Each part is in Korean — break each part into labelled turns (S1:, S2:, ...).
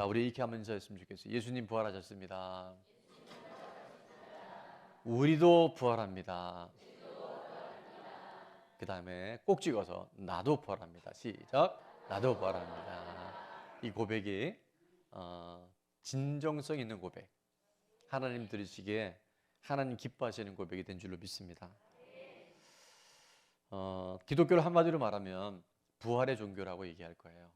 S1: 자, 우리 이렇게 하면서 했으면 좋겠어요. 예수님 부활하셨습니다. 우리도 부활합니다. 그 다음에 꼭 찍어서 나도 부활합니다. 시작. 나도 부활합니다. 이 고백이 진정성 있는 고백, 하나님 들으시기에 하나님 기뻐하시는 고백이 된 줄로 믿습니다. 기독교를 한마디로 말하면 부활의 종교라고 얘기할 거예요.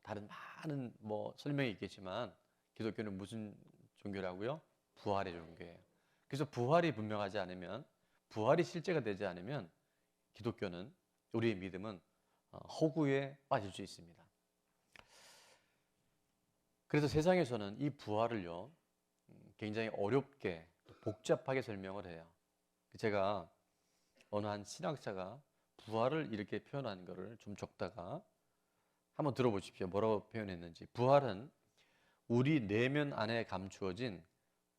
S1: 다른 많은 설명이 있겠지만 기독교는 무슨 종교라고요? 부활의 종교예요. 그래서 부활이 분명하지 않으면, 부활이 실제가 되지 않으면 기독교는, 우리의 믿음은 허구에 빠질 수 있습니다. 그래서 세상에서는 이 부활을요 굉장히 어렵게 복잡하게 설명을 해요. 제가 어느 한 신학자가 부활을 이렇게 표현한 거를 좀 적다가 한번 들어보십시오. 뭐라고 표현했는지. 부활은 우리 내면 안에 감추어진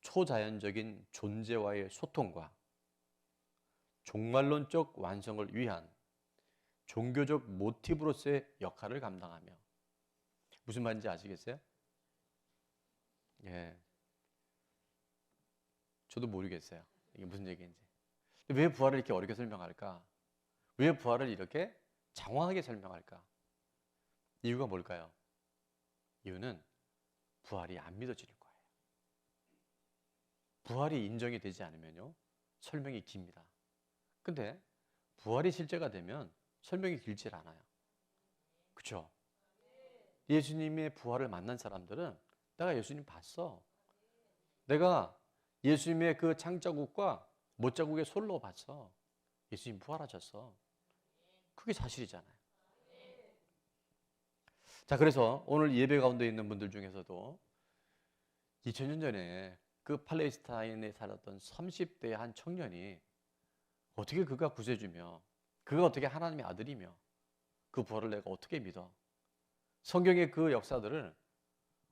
S1: 초자연적인 존재와의 소통과 종말론적 완성을 위한 종교적 모티브로서의 역할을 감당하며. 무슨 말인지 아시겠어요? 예. 저도 모르겠어요. 이게 무슨 얘기인지. 왜 부활을 이렇게 어렵게 설명할까? 왜 부활을 이렇게 장황하게 설명할까? 이유가 뭘까요? 이유는 부활이 안 믿어지는 거예요. 부활이 인정이 되지 않으면요 설명이 깁니다. 근데 부활이 실제가 되면 설명이 길질 않아요. 그렇죠? 예수님의 부활을 만난 사람들은 내가 예수님 봤어. 내가 예수님의 그 창자국과 못자국의 솔로 봤어. 예수님 부활하셨어. 그게 사실이잖아요. 자, 그래서 오늘 예배 가운데 있는 분들 중에서도 2000년 전에 그 팔레스타인에 살았던 30대의 한 청년이 어떻게 그가 구세주며, 그가 어떻게 하나님의 아들이며, 그 부활을 내가 어떻게 믿어? 성경의 그 역사들을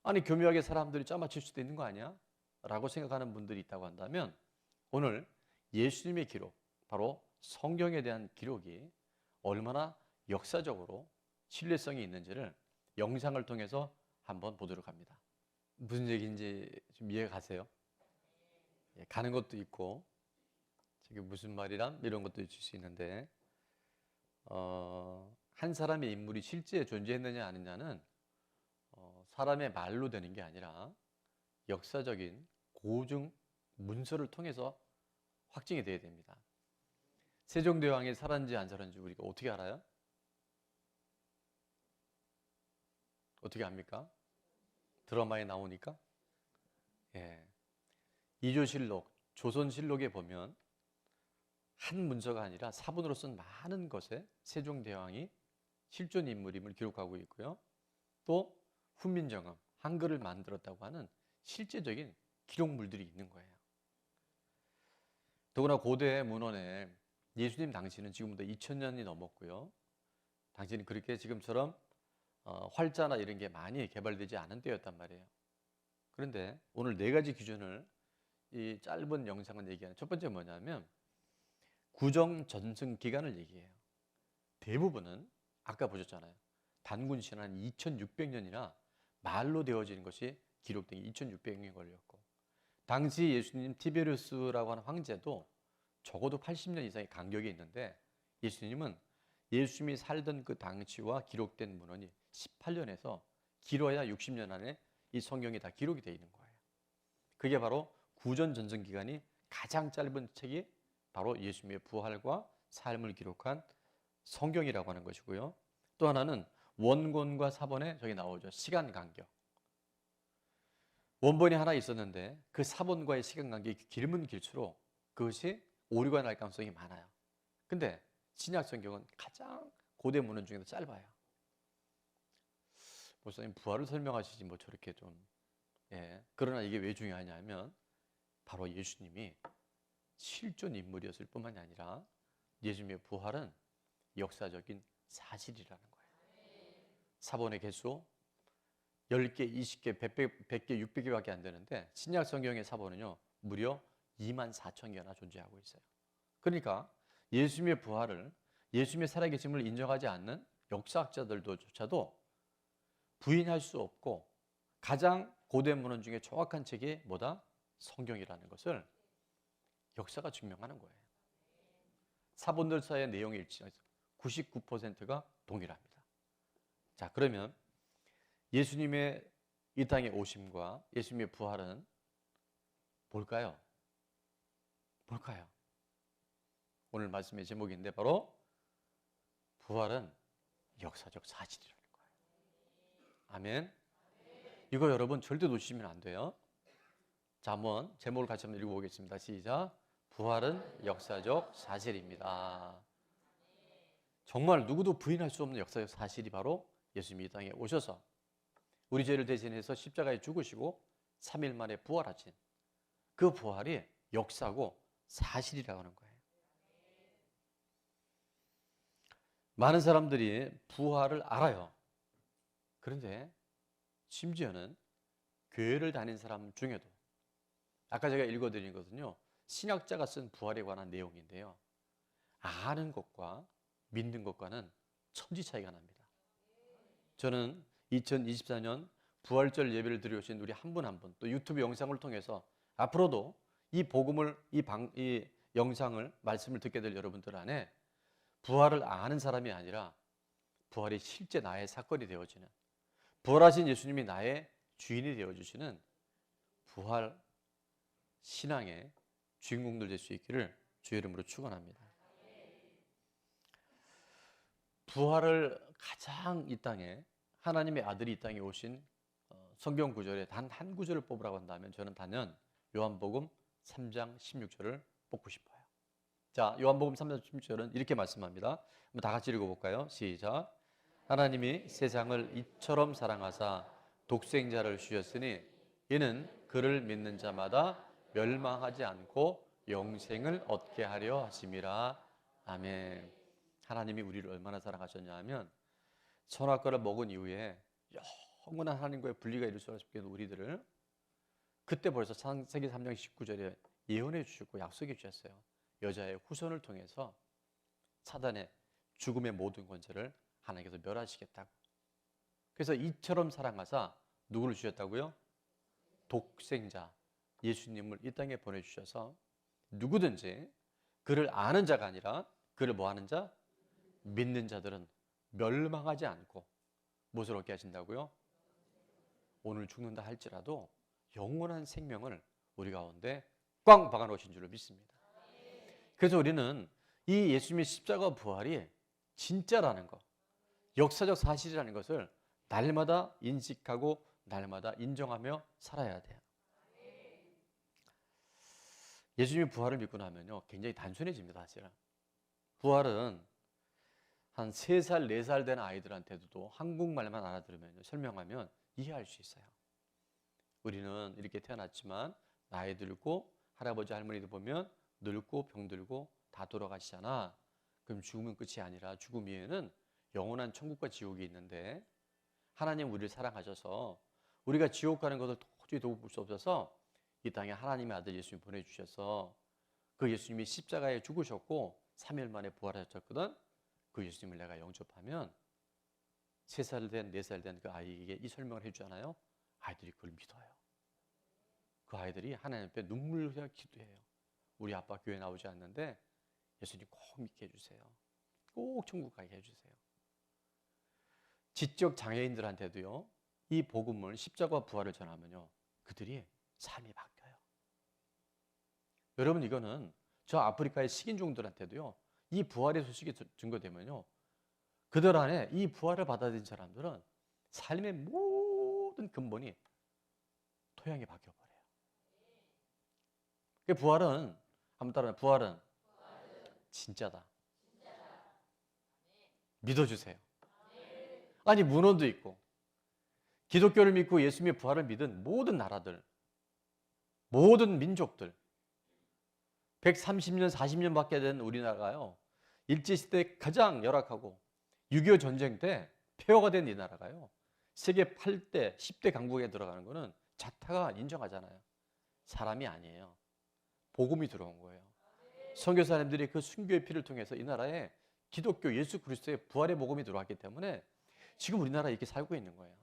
S1: 아니 교묘하게 사람들이 짜맞출 수도 있는 거 아니야? 라고 생각하는 분들이 있다고 한다면, 오늘 예수님의 기록, 바로 성경에 대한 기록이 얼마나 역사적으로 신뢰성이 있는지를 영상을 통해서 한번 보도록 합니다. 무슨 얘기인지 좀 이해가 가세요? 예, 가는 것도 있고 저게 무슨 말이란 이런 것도 있을 수 있는데, 한 사람의 인물이 실제 존재했느냐 아니냐는 사람의 말로 되는 게 아니라 역사적인 고증 문서를 통해서 확증이 돼야 됩니다. 세종대왕이 살았는지 안 살았는지 우리가 어떻게 알아요? 어떻게 압니까? 드라마에 나오니까. 예. 이조실록, 조선실록에 보면 한 문서가 아니라 사본으로 쓴 많은 것에 세종대왕이 실존 인물임을 기록하고 있고요. 또 훈민정음, 한글을 만들었다고 하는 실제적인 기록물들이 있는 거예요. 더구나 고대 문헌에 예수님 당시는 지금부터 2000년이 넘었고요. 당시는 그렇게 지금처럼 활자나 이런 게 많이 개발되지 않은 때였단 말이에요. 그런데 오늘 네 가지 기준을 이 짧은 영상을 얘기하는 첫 번째 뭐냐면 구정 전승 기간을 얘기해요. 대부분은 아까 보셨잖아요. 단군 시간 한 2600년이나 말로 되어지는 것이 기록된 게 2600년이 걸렸고, 당시 예수님 티베리우스라고 하는 황제도 적어도 80년 이상의 간격이 있는데, 예수님은 예수님이 살던 그 당시와 기록된 문헌이 18년에서 길어야 60년 안에 이 성경이 다 기록이 되어 있는 거예요. 그게 바로 구전 전승 기간이 가장 짧은 책이 바로 예수님의 부활과 삶을 기록한 성경이라고 하는 것이고요. 또 하나는 원본과 사본에 저기 나오죠. 시간 간격. 원본이 하나 있었는데 그 사본과의 시간 간격이 길면 길수록 그것이 오류가 날 가능성이 많아요. 근데 신약 성경은 가장 고대 문헌 중에도 짧아요. 목사님 부활을 설명하시지 뭐 저렇게 좀. 예. 그러나 이게 왜 중요하냐면 바로 예수님이 실존 인물이었을 뿐만이 아니라 예수님의 부활은 역사적인 사실이라는 거예요. 사본의 개수 10개, 20개, 100개, 600개밖에 안 되는데 신약 성경의 사본은요 무려 24,000개나 존재하고 있어요. 그러니까 예수님의 부활을, 예수님의 살아계심을 인정하지 않는 역사학자들조차도 부인할 수 없고 가장 고대 문헌 중에 정확한 책이 뭐다? 성경이라는 것을 역사가 증명하는 거예요. 사본들 사이의 내용이 일치해서 99%가 동일합니다. 자, 그러면 예수님의 이 땅에 오심과 예수님의 부활은 뭘까요? 뭘까요? 오늘 말씀의 제목인데 바로 부활은 역사적 사실이라는 거예요. 아멘. 이거 여러분 절대 놓치시면 안 돼요. 자, 한번 제목을 같이 한번 읽어보겠습니다. 시작. 부활은 역사적 사실입니다. 정말 누구도 부인할 수 없는 역사적 사실이 바로 예수님이 이 땅에 오셔서 우리 죄를 대신해서 십자가에 죽으시고 3일 만에 부활하신 그 부활이 역사고 사실이라고 하는 거예요. 많은 사람들이 부활을 알아요. 그런데 심지어는 교회를 다닌 사람 중에도 아까 제가 읽어드린 것은요, 신학자가 쓴 부활에 관한 내용인데요, 아는 것과 믿는 것과는 천지 차이가 납니다. 저는 2024년 부활절 예배를 드려오신 우리 한 분 한 분, 또 유튜브 영상을 통해서 앞으로도 이 복음을, 이 영상을, 말씀을 듣게 될 여러분들 안에 부활을 아는 사람이 아니라 부활이 실제 나의 사건이 되어지는, 부활하신 예수님이 나의 주인이 되어주시는 부활 신앙의 주인공들 될 수 있기를 주의 이름으로 축원합니다. 부활을 가장 이 땅에, 하나님의 아들이 이 땅에 오신 성경 구절에 단 한 구절을 뽑으라고 한다면 저는 단연 요한복음 3장 16절을 뽑고 싶어요. 자, 요한복음 3장 16절은 이렇게 말씀합니다. 한번 다 같이 읽어볼까요? 시작. 하나님이 세상을 이처럼 사랑하사 독생자를 주셨으니 이는 그를 믿는 자마다 멸망하지 않고 영생을 얻게 하려 하심이라. 아멘. 하나님이 우리를 얼마나 사랑하셨냐 하면 선악과를 먹은 이후에 영원한 하나님과의 분리가 이룰 수 없게 된 우리들을 그때 벌써 창세기 3장 19절에 예언해 주셨고 약속해 주셨어요. 여자의 후손을 통해서 사단의 죽음의 모든 권세를 하나님께서 멸하시겠다고. 그래서 이처럼 사랑하사 누구를 주셨다고요? 독생자 예수님을 이 땅에 보내주셔서 누구든지 그를 아는 자가 아니라 그를 뭐하는 자? 믿는 자들은 멸망하지 않고 무엇을 얻게 하신다고요? 오늘 죽는다 할지라도 영원한 생명을 우리 가운데 꽝 박아놓으신 줄로 믿습니다. 그래서 우리는 이 예수님의 십자가 부활이 진짜라는 것, 역사적 사실이라는 것을 날마다 인식하고 날마다 인정하며 살아야 돼요. 예수님의 부활을 믿고 나면요, 굉장히 단순해집니다. 사실은 부활은 한 3살, 4살 된 아이들한테도 한국말만 알아들으면, 설명하면 이해할 수 있어요. 우리는 이렇게 태어났지만 나이 들고 할아버지 할머니들 보면 늙고 병들고 다 돌아가시잖아. 그럼 죽으면 끝이 아니라 죽음 위에는 영원한 천국과 지옥이 있는데 하나님 우리를 사랑하셔서 우리가 지옥 가는 것을 도저히 도울 수 없어서 이 땅에 하나님의 아들 예수님 보내주셔서 그 예수님이 십자가에 죽으셨고 3일 만에 부활하셨거든. 그 예수님을 내가 영접하면 3살 된, 4살 된 그 아이에게 이 설명을 해주잖아요. 아이들이 그걸 믿어요. 그 아이들이 하나님 앞에 눈물 흘려 기도해요. 우리 아빠 교회 나오지 않는데 예수님 꼭 믿게 해주세요. 꼭 천국 가게 해주세요. 지적 장애인들한테도요, 이 복음을, 십자가 부활을 전하면요, 그들이 삶이 바뀌어요. 여러분, 이거는 저 아프리카의 식인종들한테도요, 이 부활의 소식이 증거되면요, 그들 안에 이 부활을 받아들인 사람들은 삶의 모든 근본이 토양이 바뀌어버려요. 그 부활은, 한번 따라해, 부활은 진짜다. 믿어주세요. 아니, 문헌도 있고 기독교를 믿고 예수님의 부활을 믿은 모든 나라들, 모든 민족들, 130년, 40년밖에 된 우리나라가요, 일제시대 가장 열악하고 6.25 전쟁 때 폐허가 된 이 나라가요, 세계 8대, 10대 강국에 들어가는 거는 자타가 인정하잖아요. 사람이 아니에요. 복음이 들어온 거예요. 선교사님들이 그 순교의 피를 통해서 이 나라에 기독교 예수 그리스도의 부활의 복음이 들어왔기 때문에 지금 우리나라 이렇게 살고 있는 거예요.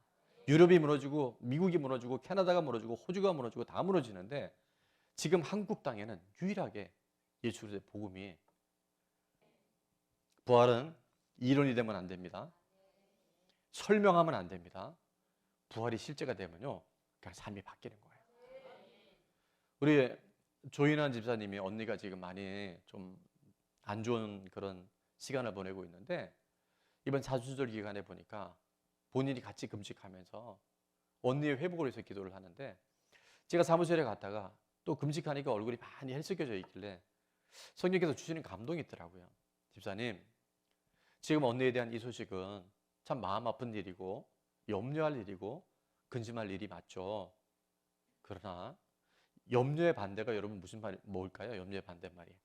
S1: 유럽이 무너지고 미국이 무너지고 캐나다가 무너지고 호주가 무너지고 다 무너지는데 지금 한국 땅에는 유일하게 예수 그리스도의 복음이 부활은 이론이 되면 안 됩니다. 설명하면 안 됩니다. 부활이 실제가 되면요 그냥 삶이 바뀌는 거예요. 우리 조인환 집사님이 언니가 지금 많이 좀 안 좋은 그런 시간을 보내고 있는데 이번 사순절 기간에 보니까 본인이 같이 금식하면서 언니의 회복을 위해서 기도를 하는데 제가 사무실에 갔다가 또 금식하니까 얼굴이 많이 헬쓱여져 있길래 성령께서 주시는 감동이 있더라고요. 집사님, 지금 언니에 대한 이 소식은 참 마음 아픈 일이고 염려할 일이고 근심할 일이 맞죠. 그러나 염려의 반대가 여러분 무슨 말 뭘까요? 염려의 반대말이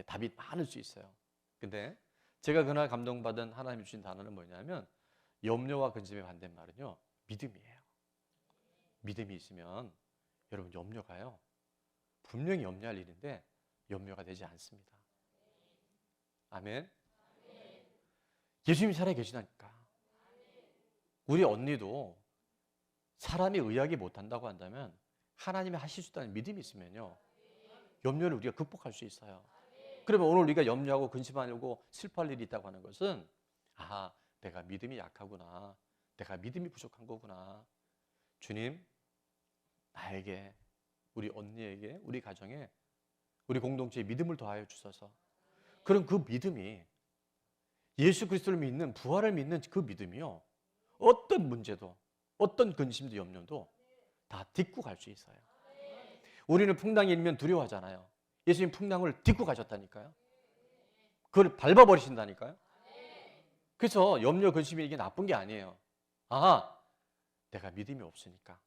S1: 답이 많을 수 있어요. 근데 제가 그날 감동받은 하나님이 주신 단어는 뭐냐면 염려와 근심의 반대말은요 믿음이에요. 믿음이 있으면 여러분 염려가요 분명히 염려할 일인데 염려가 되지 않습니다. 아멘. 예수님이 살아 계시다니까. 우리 언니도 사람이 의하기 못한다고 한다면 하나님이 하실 수 있다는 믿음이 있으면요 염려를 우리가 극복할 수 있어요. 그러면 오늘 우리가 염려하고 근심하려고 슬퍼할 일이 있다고 하는 것은 아, 내가 믿음이 약하구나. 내가 믿음이 부족한 거구나. 주님, 나에게, 우리 언니에게, 우리 가정에, 우리 공동체에 믿음을 더하여 주셔서 그럼 그 믿음이 예수 그리스도를 믿는 부활을 믿는 그 믿음이요 어떤 문제도 어떤 근심도 염려도 다 딛고 갈 수 있어요. 우리는 풍랑이 일면 두려워하잖아요. 예수님 풍랑을 딛고 가셨다니까요. 그걸 밟아버리신다니까요. 그래서 염려 근심이 이게 나쁜 게 아니에요. 아, 내가 믿음이 없으니까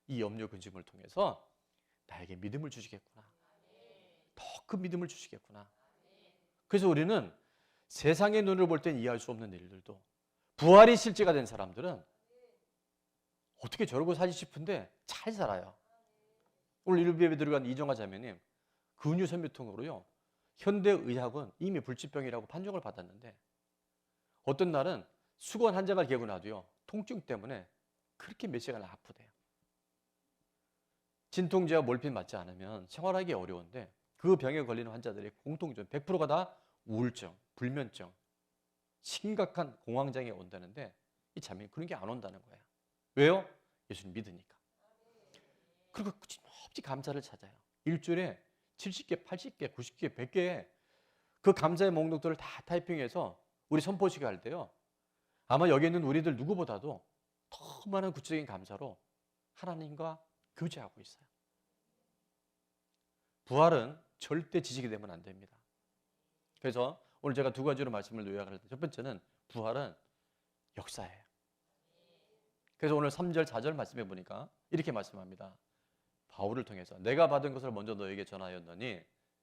S1: 이 염려 근심을 통해서 나에게 믿음을 주시겠구나. 더 큰 믿음을 주시겠구나. 그래서 우리는 세상의 눈으로 볼 땐 이해할 수 없는 일들도 부활이 실제가 된 사람들은 어떻게 저러고 살지 싶은데 잘 살아요. 오늘 일부에 들어간 이정화 자매님 근유선미통으로요 현대의학은 이미 불치병이라고 판정을 받았는데 어떤 날은 수건 한 장을 개고 놔도요 통증 때문에 그렇게 몇 시간을 아프대요. 진통제와 몰핀 맞지 않으면 생활하기 어려운데 그 병에 걸리는 환자들의 공통점 100%가 다 우울증, 불면증, 심각한 공황장애 온다는데 이 자매는 그런 게 안 온다는 거예요. 왜요? 예수님 믿으니까. 그리고 끝없이 감사를 찾아요. 일주일에 70개, 80개, 90개, 100개 그 감사의 목록들을 다 타이핑해서 우리 선포식 할 때요. 아마 여기 있는 우리들 누구보다도 더 많은 구체적인 감사로 하나님과 교제하고 있어요. 부활은 절대 지식이 되면 안 됩니다. 그래서 오늘 제가 두 가지로 말씀을 요약을 할 때 첫 번째는 부활은 역사예요. 그래서 오늘 3절, 4절 말씀해 보니까 이렇게 말씀합니다. 바울을 통해서 내가 받은 것을 먼저 너에게 전하였노니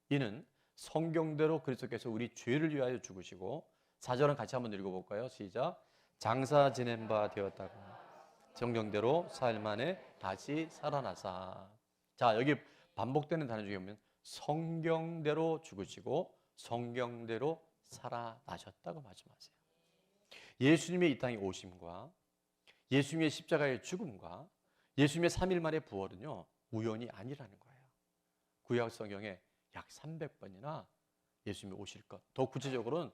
S1: 이는 성경대로 그리스도께서 우리 죄를 위하여 죽으시고 4절은 같이 한번 읽어볼까요? 시작. 장사 지낸 바 되었다가 성경대로 4일 만에 다시 살아나사. 자, 여기 반복되는 단어 중에 보면 성경대로 죽으시고 성경대로 살아나셨다고 말씀하세요. 예수님의 이 땅에 오심과 예수님의 십자가의 죽음과 예수님의 3일 만의 부활은요 우연이 아니라는 거예요. 구약 성경에 약 300번이나 예수님이 오실 것, 더 구체적으로는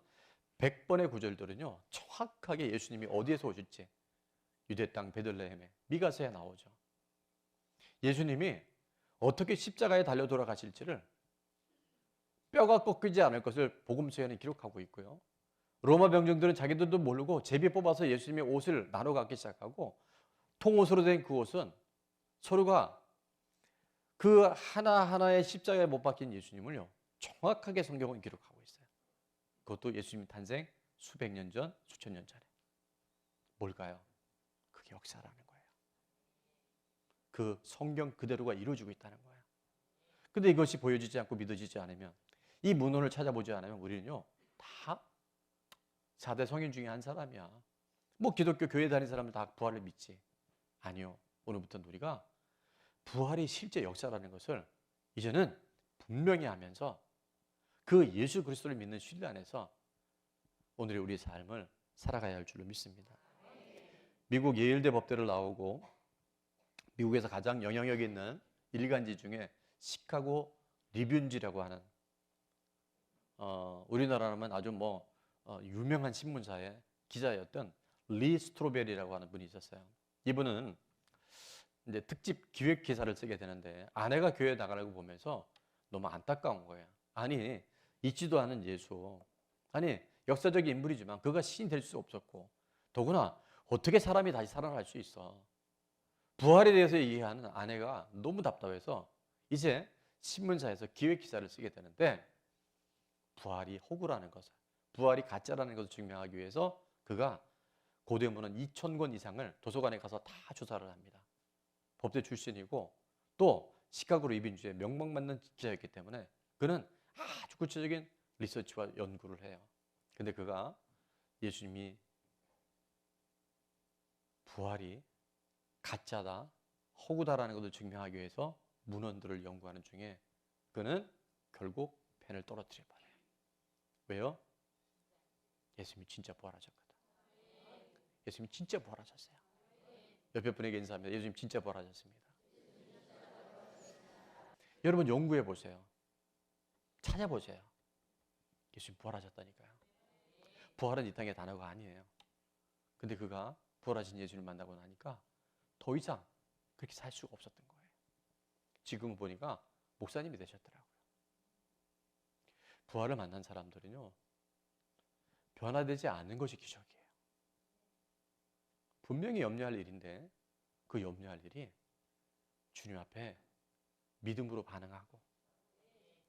S1: 100번의 구절들은요 정확하게 예수님이 어디에서 오실지 유대 땅 베들레헴에 미가서에 나오죠. 예수님이 어떻게 십자가에 달려 돌아가실지를 뼈가 꺾이지 않을 것을 복음서에는 기록하고 있고요. 로마 병정들은 자기들도 모르고 제비 뽑아서 예수님의 옷을 나눠 갖기 시작하고 통옷으로 된 그 옷은 서로가 그 하나하나의 십자가에 못 박힌 예수님을요 정확하게 성경은 기록하고 있어요. 그것도 예수님 탄생 수백 년 전, 수천 년 전에. 뭘까요? 그게 역사라는 거예요. 그 성경 그대로가 이루어지고 있다는 거예요. 근데 이것이 보여지지 않고 믿어지지 않으면 이 문헌을 찾아보지 않으면 우리는요 다 4대 성인 중에 한 사람이야. 뭐 기독교 교회 다니는 사람은 다 부활을 믿지. 아니요. 오늘부터는 우리가 부활이 실제 역사라는 것을 이제는 분명히 하면서 그 예수 그리스도를 믿는 신뢰 안에서 오늘의 우리 삶을 살아가야 할 줄로 믿습니다. 미국 예일대 법대를 나오고 미국에서 가장 영향력 있는 일간지 중에 시카고 리뷰지라고 하는 우리나라라면 아주 유명한 신문사의 기자였던 리 스트로벨이라고 하는 분이 있었어요. 이분은 이제 특집 기획 기사를 쓰게 되는데 아내가 교회에 나가려고 보면서 너무 안타까운 거예요. 아니 있지도 않은 예수, 아니 역사적인 인물이지만 그가 시인 될 수 없었고 더구나 어떻게 사람이 다시 살아날 수 있어. 부활에 대해서 얘기하는 아내가 너무 답답해서 이제 신문사에서 기획 기사를 쓰게 되는데 부활이 허구라는 것을, 부활이 가짜라는 것을 증명하기 위해서 그가 고대문헌 2,000권 이상을 도서관에 가서 다 조사를 합니다. 법대 출신이고 또 시카고 리뷰지의 명망맞는 기자였기 때문에 그는 아주 구체적인 리서치와 연구를 해요. 근데 그가 예수님이 부활이 가짜다, 허구다라는 것을 증명하기 위해서 문헌들을 연구하는 중에 그는 결국 펜을 떨어뜨려 버려요. 왜요? 예수님이 진짜 부활하셨거든. 예수님이 진짜 부활하셨어요. 옆에 분에게 인사합니다. 예수님 진짜 부활하셨습니다. 여러분 연구해 보세요. 찾아보세요. 예수님 부활하셨다니까요. 부활은 이 땅의 단어가 아니에요. 근데 그가 부활하신 예수님을 만나고 나니까 더 이상 그렇게 살 수가 없었던 거예요. 지금 보니까 목사님이 되셨더라고요. 부활을 만난 사람들은요, 변화되지 않는 것이 기적이에요. 분명히 염려할 일인데 그 염려할 일이 주님 앞에 믿음으로 반응하고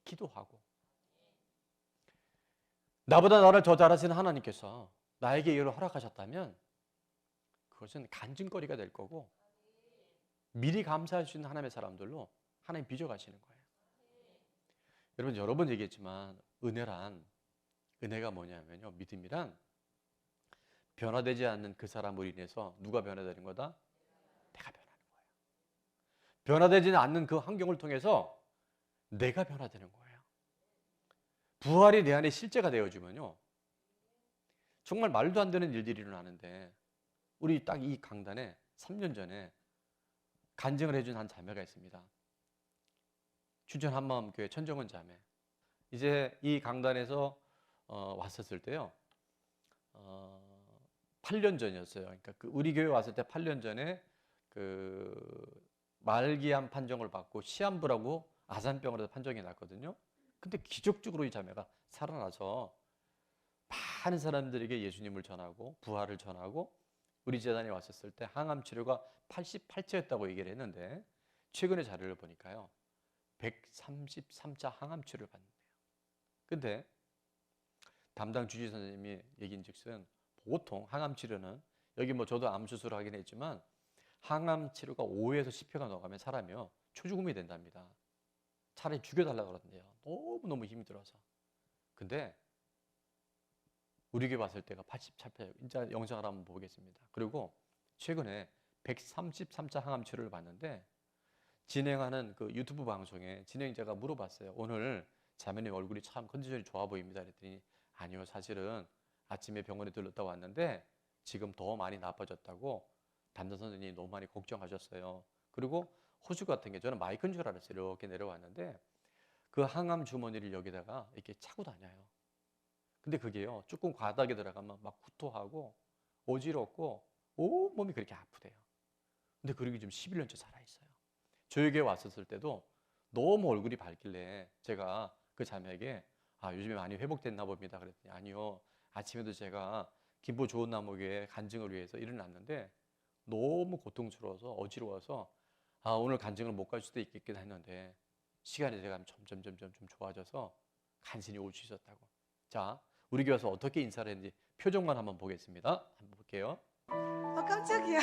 S1: 기도하고 나보다 나를 더 잘하시는 하나님께서 나에게 이를 허락하셨다면 그것은 간증거리가 될 거고 미리 감사할 수 있는 하나님의 사람들로 하나님 빚어가시는 거예요. 여러분 여러 번 얘기했지만 은혜가 뭐냐면요, 믿음이란 변화되지 않는 그 사람으로 인해서 누가 변화되는 거다? 내가 변하는 거예요. 변화되지 않는 그 환경을 통해서 내가 변화되는 거예요. 부활이 내 안에 실제가 되어지면요, 정말 말도 안 되는 일들이 일어나는데 우리 딱 이 강단에 3년 전에 간증을 해준 한 자매가 있습니다. 춘천 한마음교회 천정은 자매. 이제 이 강단에서 왔었을 때요, 8년 전이었어요. 그러니까 우리 교회 왔을 때 8년 전에 말기암 판정을 받고 시한부라고 아산병원에서 판정이 났거든요. 근데 기적적으로 이 자매가 살아나서 많은 사람들에게 예수님을 전하고 부활을 전하고 우리 재단에 왔었을 때 항암 치료가 88차였다고 얘기를 했는데 최근에 자료를 보니까요 133차 항암 치료를 받는데요. 근데 담당 주治선생님이 얘기인즉슨 보통 항암 치료는 여기 저도 암 수술을 하긴 했지만 항암 치료가 5에서 10회가 넘어가면 사람이요 초죽음이 된답니다. 차라리 죽여달라고 그러던데요. 너무너무 힘이 들어서. 근데 우리 교회 왔을 때가 87회, 진짜 영상을 한번 보겠습니다. 그리고 최근에 133차 항암 치료를 받는데 진행하는 그 유튜브 방송에 진행자가 물어봤어요. 오늘 자매님 얼굴이 참 컨디션이 좋아 보입니다. 그랬더니 아니요, 사실은 아침에 병원에 들렀다 왔는데 지금 더 많이 나빠졌다고 담당 선생님이 너무 많이 걱정하셨어요. 그리고 호수 같은 게 저는 마이크인 줄 알았어요. 이렇게 내려왔는데 그 항암 주머니를 여기다가 이렇게 차고 다녀요. 근데 그게요 조금 과다하게 들어가면 막 구토하고 어지럽고 온몸이 그렇게 아프대요. 근데 그러기 지금 11년째 살아있어요. 저에게 왔었을 때도 너무 얼굴이 밝길래 제가 그 자매에게 요즘에 많이 회복됐나 봅니다 그랬더니 아니요, 아침에도 제가 김포 좋은 나무교회 간증을 위해서 일어났는데 너무 고통스러워서 어지러워서 오늘 간증을 못 갈 수도 있겠긴 했는데 시간이 돼가면 점점 좀 좋아져서 간신히 올 수 있었다고. 자, 우리 교회 와서 어떻게 인사를 했는지 표정만 한번 보겠습니다. 한번 볼게요.
S2: 깜짝이야.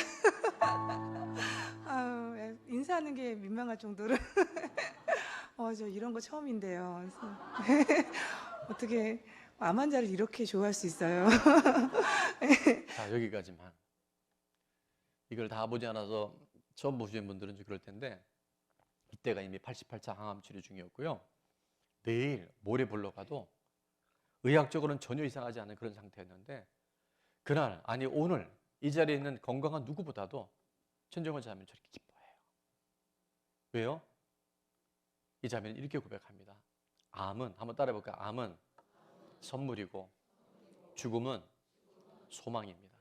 S2: 인사하는 게 민망할 정도로. 저 이런 거 처음인데요. 그래서 어떻게 암 환자를 이렇게 좋아할 수 있어요?
S1: 자, 여기까지만. 이걸 다 보지 않아서 처음 보시는 분들은 좀 그럴 텐데 이때가 이미 88차 항암 치료 중이었고요. 내일 모레 보러 가도 의학적으로는 전혀 이상하지 않은 그런 상태였는데 그날, 아니 오늘 이 자리에 있는 건강한 누구보다도 천정원 자매는 저렇게 기뻐해요. 왜요? 이 자매는 이렇게 고백합니다. 암은, 한번 따라해볼까요? 암은 선물이고 죽음은 소망입니다.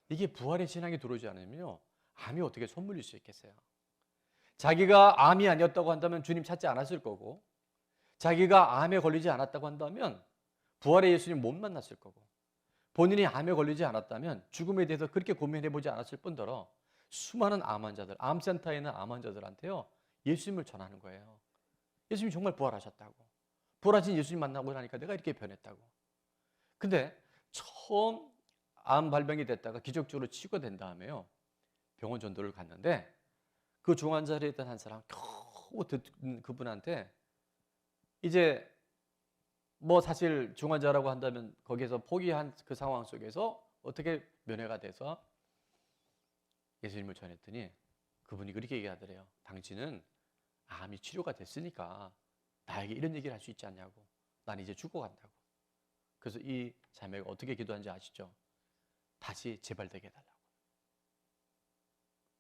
S1: 이게 부활의 신앙이 들어오지 않으면요, 암이 어떻게 선물일 수 있겠어요? 자기가 암이 아니었다고 한다면 주님 찾지 않았을 거고, 자기가 암에 걸리지 않았다고 한다면 부활의 예수님 못 만났을 거고, 본인이 암에 걸리지 않았다면 죽음에 대해서 그렇게 고민해보지 않았을 뿐더러 수많은 암 환자들, 암센터에 있는 암 환자들한테요, 예수님을 전하는 거예요. 예수님이 정말 부활하셨다고, 부활하신 예수님 만나고 나니까 내가 이렇게 변했다고. 근데 처음 암 발병이 됐다가 기적적으로 치유된 다음에요, 병원 전도를 갔는데 그 중환자리에 있던 한 사람 겨우 듣는 그분한테 이제 뭐 사실 중환자라고 한다면 거기에서 포기한 그 상황 속에서 어떻게 면회가 돼서 예수님을 전했더니 그분이 그렇게 얘기하더래요. 당신은 암이 치료가 됐으니까 나에게 이런 얘기를 할 수 있지 않냐고. 난 이제 죽어간다고. 그래서 이 자매가 어떻게 기도한지 아시죠? 다시 재발되게 해달라고.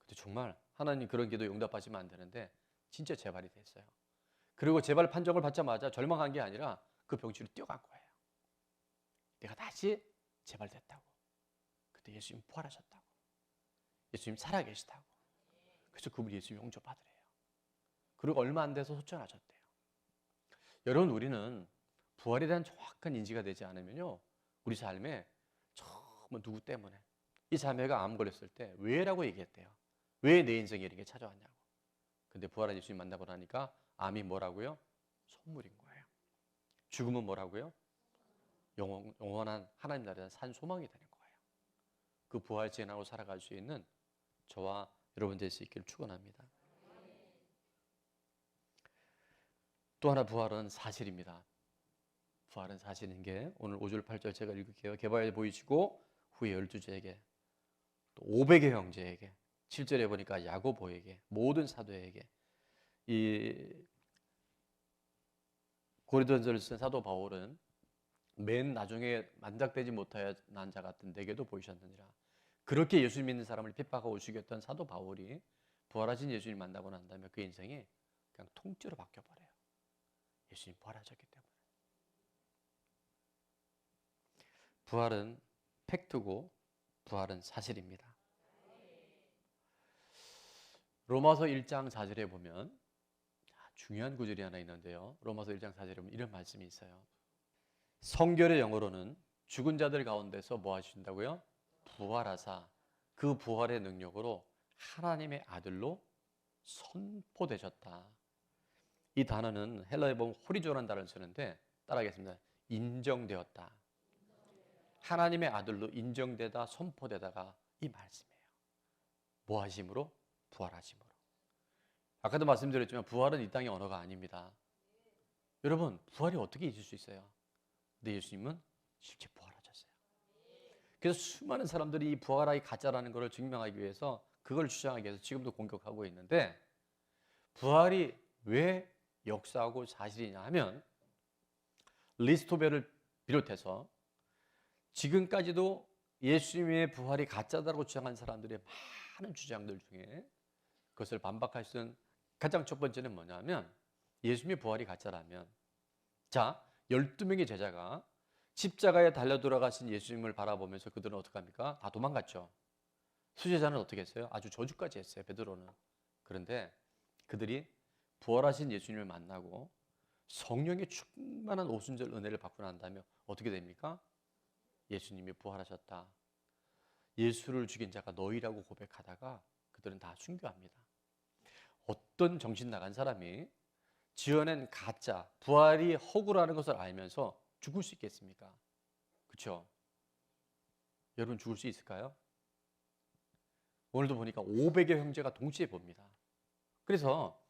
S1: 근데 정말 하나님 그런 기도 용답하시면 안 되는데 진짜 재발이 됐어요. 그리고 재발 판정을 받자마자 절망한 게 아니라 그 병치로 뛰어간 거예요. 내가 다시 재발됐다고. 그때 예수님 부활하셨다고. 예수님 살아계시다고. 그래서 그분이 예수님 용접받으래요. 그리고 얼마 안 돼서 소천하셨대요. 여러분, 우리는 부활에 대한 정확한 인지가 되지 않으면요, 우리 삶에 정말 누구 때문에, 이 자매가 암 걸렸을 때 왜라고 얘기했대요. 왜 내 인생에 이렇게 찾아왔냐고. 근데 부활한 예수님 만나고 나니까 암이 뭐라고요? 선물인 거예요. 죽음은 뭐라고요? 영원한 하나님 나라에 산 소망이 되는 거예요. 그 부활 지나고 살아갈 수 있는 저와 여러분 될 수 있기를 축원합니다. 또 하나 부활은 사실입니다. 부활은 사실인 게 오늘 5절 8절 제가 읽을게요. 개바에 보이시고 후에 12제에게 또 500의 형제에게 7절에 보니까 야고보에게 모든 사도에게 이 고린도전서를 쓴 사도 바울은 맨 나중에 만작되지 못하여 난 자 같은 내게도 보이셨느니라. 그렇게 예수님 믿는 사람을 핍박하고 죽였던 사도 바울이 부활하신 예수님 만나고 난 다음에 그 인생이 그냥 통째로 바뀌어버려요. 예수님 부활하셨기 때문에. 부활은 팩트고 부활은 사실입니다. 로마서 1장 4절에 보면 중요한 구절이 하나 있는데요. 로마서 1장 4절에 보면 이런 말씀이 있어요. 성결의 영어로는 죽은 자들 가운데서 뭐 하신다고요? 부활하사 그 부활의 능력으로 하나님의 아들로 선포되셨다. 이 단어는 헬라에 보면 호리조라는 단어를 쓰는데 따라하겠습니다. 인정되었다. 하나님의 아들로 인정되다 선포되다가 이 말씀이에요. 뭐 하심으로? 부활하심으로. 아까도 말씀드렸지만 부활은 이 땅의 언어가 아닙니다. 여러분, 부활이 어떻게 있을 수 있어요? 근데 예수님은 실제 부활하셨어요. 그래서 수많은 사람들이 이 부활이 가짜라는 것을 증명하기 위해서 그걸 주장하기 위해서 지금도 공격하고 있는데, 부활이 왜 역사하고 사실이냐 하면 리스토벨을 비롯해서 지금까지도 예수님의 부활이 가짜다라고 주장한 사람들의 많은 주장들 중에 그것을 반박할 수 있는 가장 첫 번째는 뭐냐면, 예수님의 부활이 가짜라면, 자, 12명의 제자가 십자가에 달려 돌아가신 예수님을 바라보면서 그들은 어떻게 합니까? 다 도망갔죠. 수제자는 어떻게 했어요? 아주 저주까지 했어요, 베드로는. 그런데 그들이 부활하신 예수님을 만나고 성령의 충만한 오순절 은혜를 받고 난 다음에 어떻게 됩니까? 예수님이 부활하셨다. 예수를 죽인 자가 너희라고 고백하다가 그들은 다 순교합니다. 어떤 정신 나간 사람이 지어낸 가짜, 부활이 허구라는 것을 알면서 죽을 수 있겠습니까? 그렇죠? 여러분, 죽을 수 있을까요? 오늘도 보니까 500의 형제가 동시에 봅니다. 그래서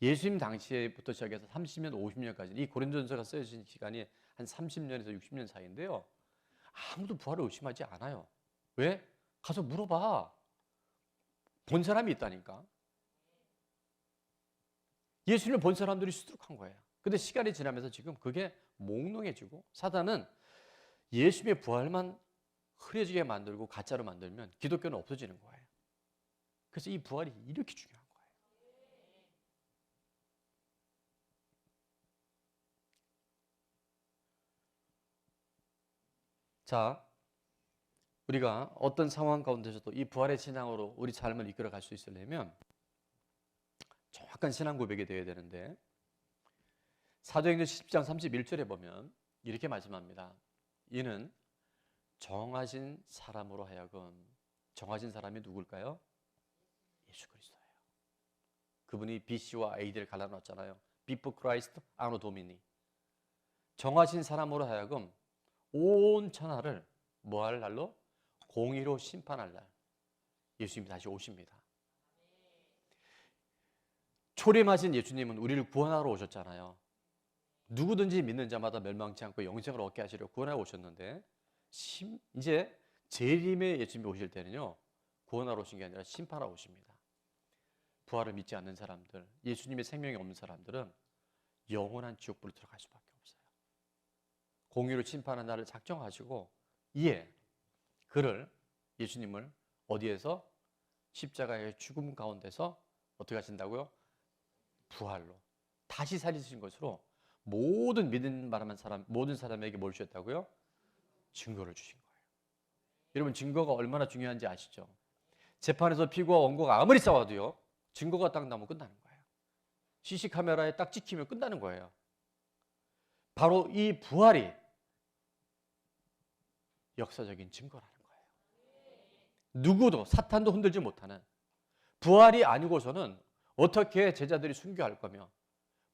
S1: 예수님 당시에부터 시작해서 30년, 50년까지 이 고린도전서가 쓰여진 시간이 한 30년에서 60년 사이인데요. 아무도 부활을 의심하지 않아요. 왜? 가서 물어봐. 본 사람이 있다니까. 예수님을 본 사람들이 수두룩한 거예요. 근데 시간이 지나면서 지금 그게 몽롱해지고 사단은 예수님의 부활만 흐려지게 만들고 가짜로 만들면 기독교는 없어지는 거예요. 그래서 이 부활이 이렇게 중요한 거예요. 자, 우리가 어떤 상황 가운데서도 이 부활의 신앙으로 우리 삶을 이끌어갈 수 있으려면 정확한 신앙 고백이 되어야 되는데, 사도행전 10장 31절에 보면 이렇게 말씀합니다. 이는 정하신 사람으로 하여금, 정하신 사람이 누굴까요? 예수 그리스도예요. 그분이 BC와 AD를 갈라놨잖아요. Before Christ, Anno Domini. 정하신 사람으로 하여금 온 천하를 뭐 할 날로? 공의로 심판할 날. 예수님이 다시 오십니다. 초림하신 예수님은 우리를 구원하러 오셨잖아요. 누구든지 믿는 자마다 멸망치 않고 영생을 얻게 하시려 구원하러 오셨는데, 이제 재림의 예수님이 오실 때는요, 구원하러 오신 게 아니라 심판하러 오십니다. 부활을 믿지 않는 사람들, 예수님의 생명이 없는 사람들은 영원한 지옥불로 들어갈 수밖에 없어요. 공의로 심판하는 날을 작정하시고, 이에 그를, 예수님을 어디에서? 십자가의 죽음 가운데서 어떻게 하신다고요? 부활로 다시 살리신 것으로 모든 믿음 바라는 사람, 모든 사람에게 뭘 주셨다고요? 증거를 주신 거예요. 여러분, 증거가 얼마나 중요한지 아시죠? 재판에서 피고와 원고가 아무리 싸워도요, 증거가 딱 나오면 끝나는 거예요. CC 카메라에 딱 찍히면 끝나는 거예요. 바로 이 부활이 역사적인 증거라는 거예요. 누구도, 사탄도 흔들지 못하는, 부활이 아니고서는 어떻게 제자들이 순교할 거며,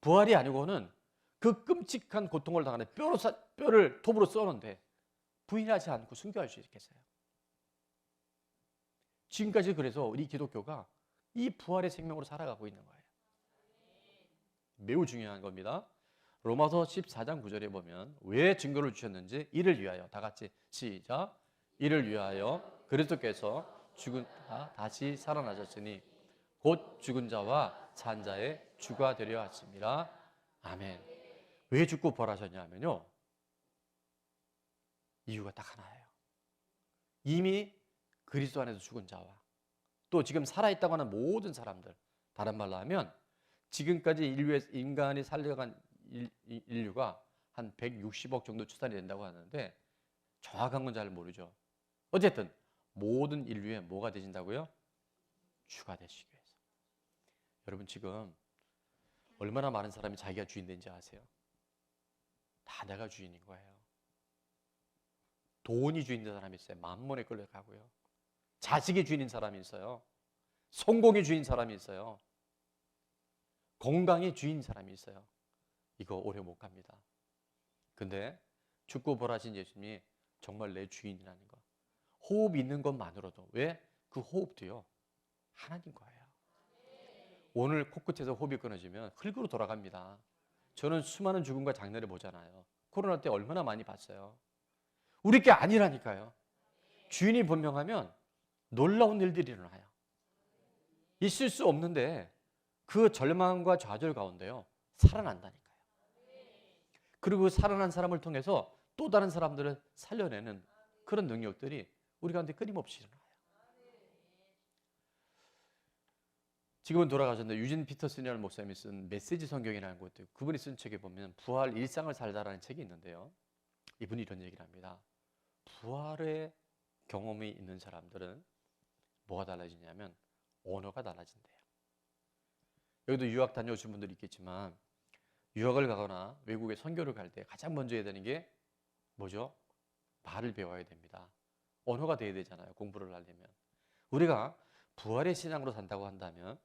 S1: 부활이 아니고는 그 끔찍한 고통을 당하는 뼈를 톱으로 써는데 부인하지 않고 순교할 수 있겠어요? 지금까지 그래서 우리 기독교가 이 부활의 생명으로 살아가고 있는 거예요. 매우 중요한 겁니다. 로마서 14장 9절에 보면 왜 증거를 주셨는지, 이를 위하여, 다 같이 시작. 이를 위하여 그리스도께서 죽은 자 다시 살아나셨으니 곧 죽은 자와 산 자의 주가 되려 하심이라. 아멘. 왜 죽고 부활하셨냐면요, 이유가 딱 하나예요. 이미 그리스도 안에서 죽은 자와 또 지금 살아있다고 하는 모든 사람들, 다른 말로 하면 지금까지 인간이 살려간 인류가 한 160억 정도 추산이 된다고 하는데, 정확한 건 잘 모르죠. 어쨌든 모든 인류의 뭐가 되신다고요? 주가 되시기 위해서. 여러분, 지금 얼마나 많은 사람이 자기가 주인 된지 아세요? 다 내가 주인인 거예요. 돈이 주인인 사람이 있어요. 만몬에 끌려가고요. 자식이 주인인 사람이 있어요. 성공이 주인인 사람이 있어요. 건강이 주인인 사람이 있어요. 이거 오래 못 갑니다. 근데 죽고 부활하신 예수님이 정말 내 주인이라는 거, 호흡 있는 것만으로도, 왜? 그 호흡도요, 하나님 거예요. 오늘 코끝에서 호흡이 끊어지면 흙으로 돌아갑니다. 저는 수많은 죽음과 장례를 보잖아요. 코로나 때 얼마나 많이 봤어요. 우리 게 아니라니까요. 주인이 분명하면 놀라운 일들이 일어나요. 있을 수 없는데 그 절망과 좌절 가운데요, 살아난다니까요. 그리고 살아난 사람을 통해서 또 다른 사람들을 살려내는 그런 능력들이 우리 가운데 끊임없이 일어나요. 지금은 돌아가셨는데 유진 피터슨이라는 목사님이 쓴 메시지 성경이라는 것도, 그분이 쓴 책에 보면 부활 일상을 살다라는 책이 있는데요, 이분이 이런 얘기를 합니다. 부활의 경험이 있는 사람들은 뭐가 달라지냐면 언어가 달라진대요. 여기도 유학 다녀오신 분들이 있겠지만, 유학을 가거나 외국에 선교를 갈 때 가장 먼저 해야 되는 게 뭐죠? 말을 배워야 됩니다. 언어가 돼야 되잖아요, 공부를 하려면. 우리가 부활의 신앙으로 산다고 한다면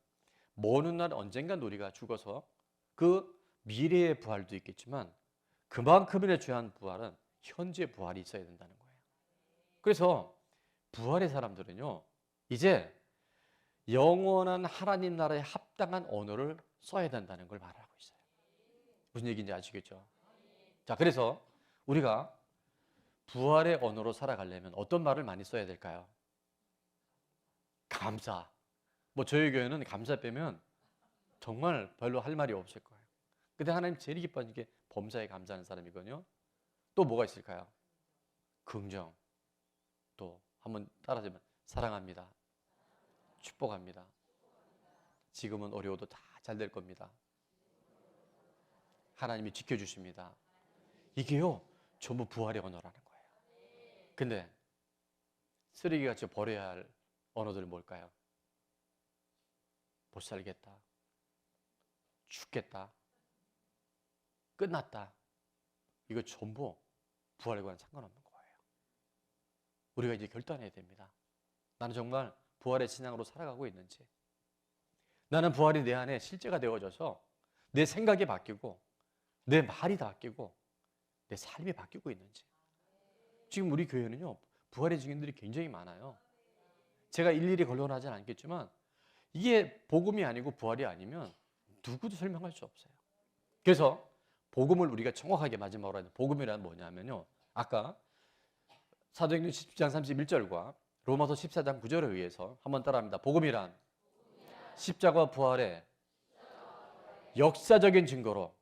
S1: 먼 훗날 언젠간 우리가 죽어서 그 미래의 부활도 있겠지만, 그만큼이나 중요한 부활은 현재 부활이 있어야 된다는 거예요. 그래서 부활의 사람들은요, 이제 영원한 하나님 나라에 합당한 언어를 써야 된다는 걸 말하고 있어요. 무슨 얘기인지 아시겠죠? 자, 그래서 우리가 부활의 언어로 살아가려면 어떤 말을 많이 써야 될까요? 감사. 뭐 저희 교회는 감사 빼면 정말 별로 할 말이 없을 거예요. 근데 하나님 제일 기뻐하는 게 범사에 감사하는 사람이거든요. 또 뭐가 있을까요? 긍정. 한번 따라하자면 사랑합니다. 축복합니다. 지금은 어려워도 다 잘 될 겁니다. 하나님이 지켜주십니다. 이게요, 전부 부활의 언어라는 거예요. 근데 쓰레기같이 버려야 할 언어들 뭘까요? 못 살겠다, 죽겠다, 끝났다. 이거 전부 부활과는 상관없는 거예요. 우리가 이제 결단해야 됩니다. 나는 정말 부활의 신앙으로 살아가고 있는지, 나는 부활이 내 안에 실제가 되어져서 내 생각이 바뀌고 내 말이 바뀌고 내 삶이 바뀌고 있는지. 지금 우리 교회는요, 부활의 증인들이 굉장히 많아요. 제가 일일이 거론하진 않겠지만 이게 복음이 아니고 부활이 아니면 누구도 설명할 수 없어요. 그래서 복음을 우리가 정확하게 마지막으로 하는 복음이란 뭐냐면요, 아까 사도행전 10장 31절과 로마서 14장 9절에 의해서 한번 따라합니다. 복음이란 십자가 부활의 역사적인 증거로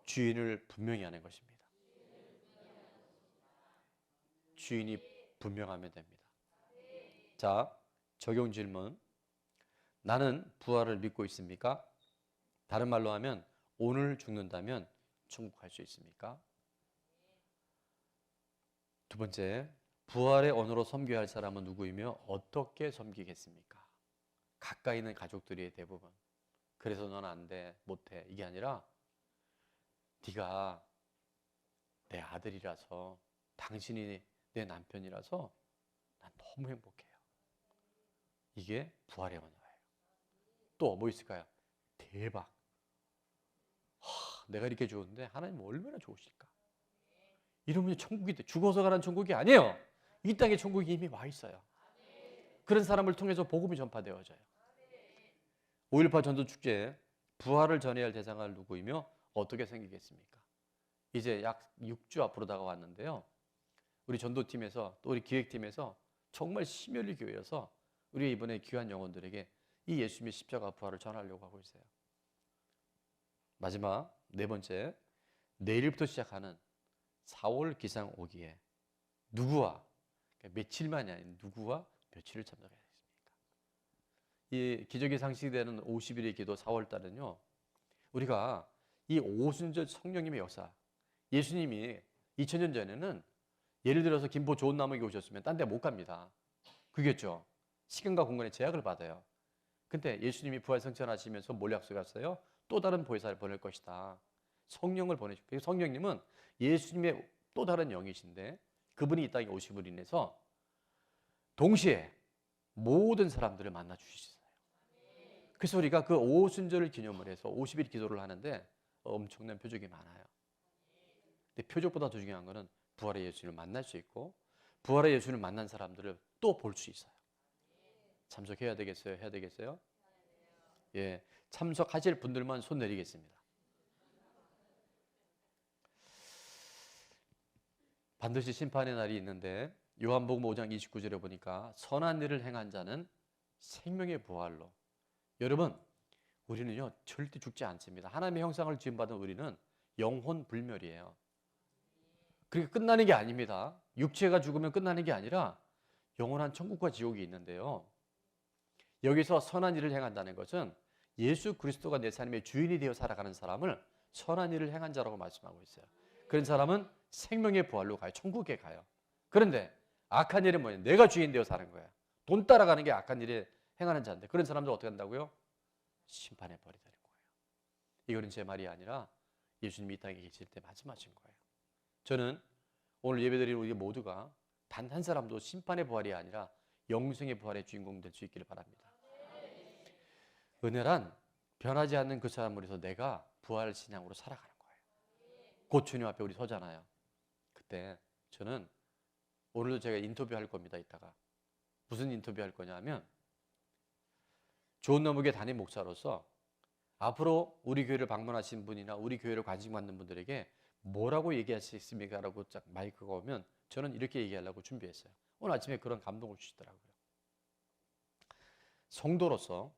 S1: 주인을 분명히 하는 것입니다. 주인이 분명하면 됩니다. 자, 적용 질문. 나는 부활을 믿고 있습니까? 다른 말로 하면 오늘 죽는다면 천국 갈 수 있습니까? 두 번째, 부활의 언어로 섬겨야 할 사람은 누구이며 어떻게 섬기겠습니까? 가까이 있는 가족들이 대부분. 그래서 넌 안 돼, 못해. 이게 아니라 네가 내 아들이라서, 당신이 내 남편이라서 난 너무 행복해요. 이게 부활의 언어예요. 또 뭐 있을까요? 대박. 내가 이렇게 좋은데 하나님 얼마나 좋으실까? 이러면 천국이 돼. 죽어서 가는 천국이 아니에요. 이 땅에 천국이 이미 와 있어요. 그런 사람을 통해서 복음이 전파되어져요. 5.18 전도축제 부활을 전해야 할 대상을 누구이며 어떻게 생기겠습니까? 이제 약 6주 앞으로 다가왔는데요. 우리 전도팀에서 또 우리 기획팀에서 정말 심혈을 기울여서 우리 이번에 귀한 영혼들에게 이 예수님의 십자가 부활을 전하려고 하고 있어요. 마지막 네 번째, 내일부터 시작하는 4월 기상 5기에 누구와, 그러니까 며칠만이 아닌 누구와 며칠을 참석해야 되겠습니까? 이 기적이 상식되는 50일의 기도 4월 달은요, 우리가 이 오순절 성령님의 역사, 예수님이 2000년 전에는 예를 들어서 김포 좋은 나무에 오셨으면 딴 데 못 갑니다. 그겠죠. 시간과 공간의 제약을 받아요. 근데 예수님이 부활승천하시면서 뭘 약속했어요? 또 다른 보혜사를 보낼 것이다. 성령을 보내주고, 성령님은 예수님의 또 다른 영이신데 그분이 이 땅에 오심으로 인해서 동시에 모든 사람들을 만나 주시잖아요. 그래서 우리가 그 오순절을 기념을 해서 50일 기도를 하는데 엄청난 표적이 많아요. 근데 표적보다 더 중요한 거는 부활의 예수님을 만날 수 있고 부활의 예수님을 만난 사람들을 또 볼 수 있어요. 참석해야 되겠어요? 해야 되겠어요? 예, 참석하실 분들만 손 내리겠습니다. 반드시 심판의 날이 있는데 요한복음 5장 29절에 보니까 선한 일을 행한 자는 생명의 부활로. 여러분, 우리는요 절대 죽지 않습니다. 하나님의 형상을 지음받은 우리는 영혼 불멸이에요. 그렇게 끝나는 게 아닙니다. 육체가 죽으면 끝나는 게 아니라 영원한 천국과 지옥이 있는데요. 여기서 선한 일을 행한다는 것은 예수 그리스도가 내 삶의 주인이 되어 살아가는 사람을 선한 일을 행한 자라고 말씀하고 있어요. 그런 사람은 생명의 부활로 가요. 천국에 가요. 그런데 악한 일은 뭐냐? 내가 주인 되어 사는 거야. 돈 따라가는 게 악한 일에 행하는 자인데 그런 사람들 어떻게 한다고요? 심판의 벌이 되는 거예요. 이거는 제 말이 아니라 예수님이 이 땅에 계실 때 말씀하신 거예요. 저는 오늘 예배드리는 우리 모두가 단 한 사람도 심판의 부활이 아니라 영생의 부활의 주인공 될 수 있기를 바랍니다. 은혜란 변하지 않는 그 사람을 위해서 내가 부활 신앙으로 살아가는 거예요. 곧 주님 앞에 우리 서잖아요. 그때 저는 오늘도 제가 인터뷰할 겁니다. 이따가 무슨 인터뷰 할 거냐 하면 좋은 너무교회 담임 목사로서 앞으로 우리 교회를 방문하신 분이나 우리 교회를 관심 갖는 분들에게 뭐라고 얘기하시겠습니까? 라고 딱 마이크가 오면 저는 이렇게 얘기하려고 준비했어요. 오늘 아침에 그런 감동을 주시더라고요. 성도로서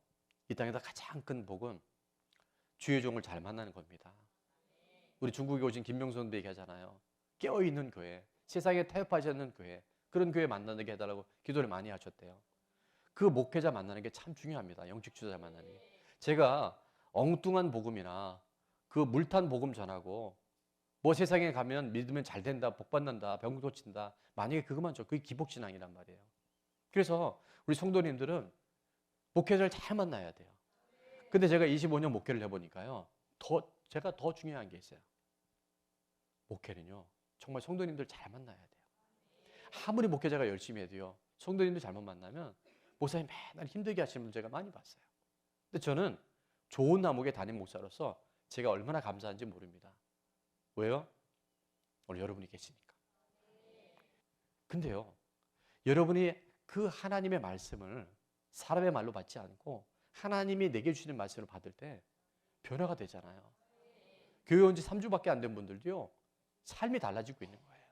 S1: 이 땅에서 가장 큰 복은 주의 종을 잘 만나는 겁니다. 우리 중국에 오신 김명수 선배 얘기하잖아요. 깨어있는 교회, 세상에 타협하지 않는 교회, 그런 교회 만나게 해달라고 기도를 많이 하셨대요. 그 목회자 만나는 게 참 중요합니다. 영적 지도자 만나는 게. 제가 엉뚱한 복음이나 그 물탄 복음 전하고 뭐 세상에 가면 믿으면 잘 된다, 복 받는다, 병 고친다. 만약에 그것만 줘. 그게 기복신앙이란 말이에요. 그래서 우리 성도님들은 목회자를 잘 만나야 돼요. 근데 제가 25년 목회를 해보니까요. 제가 더 중요한 게 있어요. 목회는요. 정말 성도님들 잘 만나야 돼요. 아무리 목회자가 열심히 해도요. 성도님들 잘못 만나면 목사님 맨날 힘들게 하시는 분 제가 많이 봤어요. 근데 저는 좋은 나목의 담임 목사로서 제가 얼마나 감사한지 모릅니다. 왜요? 오늘 여러분이 계시니까. 근데요. 여러분이 그 하나님의 말씀을 사람의 말로 받지 않고 하나님이 내게 주시는 말씀을 받을 때 변화가 되잖아요. 교회 온 지 3주밖에 안 된 분들도요. 삶이 달라지고 있는 거예요.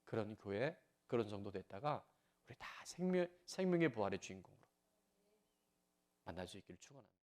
S1: 그런 교회, 그런 정도 됐다가 우리 다 생명의 부활의 주인공으로 만날 수 있기를 축원합니다.